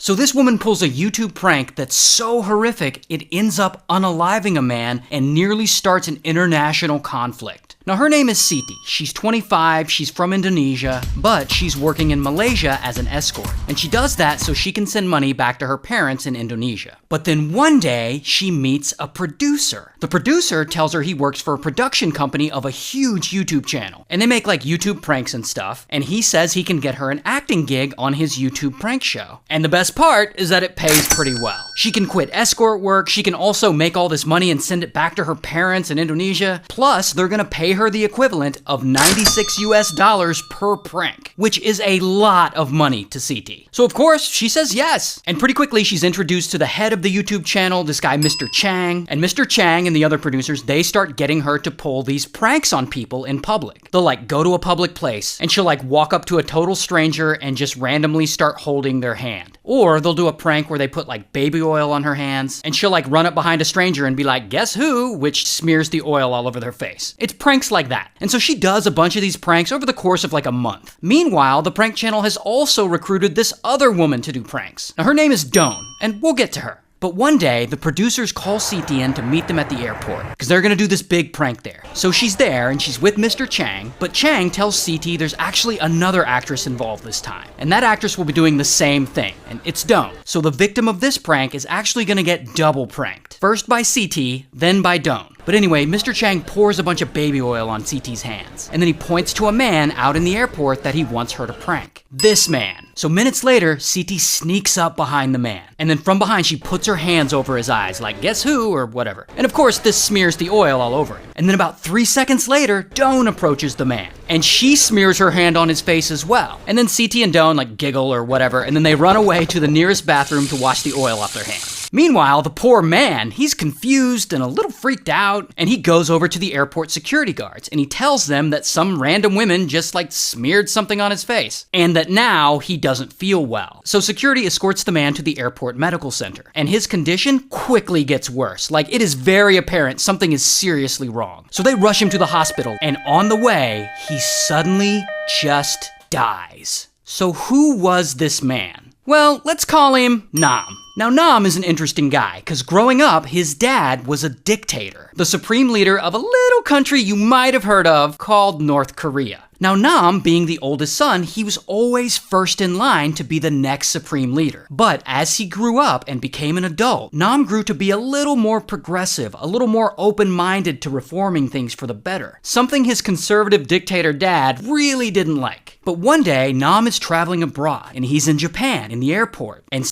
So this woman pulls a YouTube prank that's so horrific it ends up unaliving a man and nearly starts an international conflict. Now her name is Siti. She's 25, she's from Indonesia, but she's working in Malaysia as an escort. And she does that so she can send money back to her parents in Indonesia. But then one day, she meets a producer. The producer tells her he works for a production company of a huge YouTube channel. And they make like YouTube pranks and stuff. And he says he can get her an acting gig on his YouTube prank show. And the best part is that it pays pretty well. She can quit escort work, she can also make all this money and send it back to her parents in Indonesia. Plus, they're gonna pay her the equivalent of $96 per prank, which is a lot of money to Siti. So of course, she says yes. And pretty quickly, she's introduced to the head of the YouTube channel, this guy, Mr. Chang. And Mr. Chang and the other producers, they start getting her to pull these pranks on people in public. They'll like go to a public place and she'll like walk up to a total stranger and just randomly start holding their hand. Or they'll do a prank where they put like baby oil on her hands and she'll like run up behind a stranger and be like, guess who? Which smears the oil all over their face. It's pranks like that. And so she does a bunch of these pranks over the course of like a month. Meanwhile, the prank channel has also recruited this other woman to do pranks. Now her name is Dawn, and we'll get to her. But one day, the producers call Siti in to meet them at the airport, because they're gonna do this big prank there. So she's there, and she's with Mr. Chang, but Chang tells Siti there's actually another actress involved this time. And that actress will be doing the same thing, and it's Dawn. So the victim of this prank is actually gonna get double pranked. First by Siti, then by Dawn. But anyway, Mr. Chang pours a bunch of baby oil on Siti's hands, and then he points to a man out in the airport that he wants her to prank. This man. So minutes later, Siti sneaks up behind the man, and then from behind she puts her hands over his eyes, like guess who, or whatever. And of course, this smears the oil all over him. And then about 3 seconds later, Dawn approaches the man, and she smears her hand on his face as well. And then Siti and Dawn like giggle or whatever, and then they run away to the nearest bathroom to wash the oil off their hands. Meanwhile, the poor man, he's confused and a little freaked out, and he goes over to the airport security guards, and he tells them that some random women just like smeared something on his face, and that now he doesn't feel well. So security escorts the man to the airport medical center, and his condition quickly gets worse. Like, it is very apparent something is seriously wrong. So they rush him to the hospital, and on the way, he suddenly just dies. So who was this man? Well, let's call him Nam. Now, Nam is an interesting guy, because growing up, his dad was a dictator, the supreme leader of a little country you might have heard of called North Korea. Now, Nam, being the oldest son, he was always first in line to be the next supreme leader. But as he grew up and became an adult, Nam grew to be a little more progressive, a little more open-minded to reforming things for the better. Something his conservative dictator dad really didn't like. But one day, Nam is traveling abroad, and he's in Japan, in the airport, and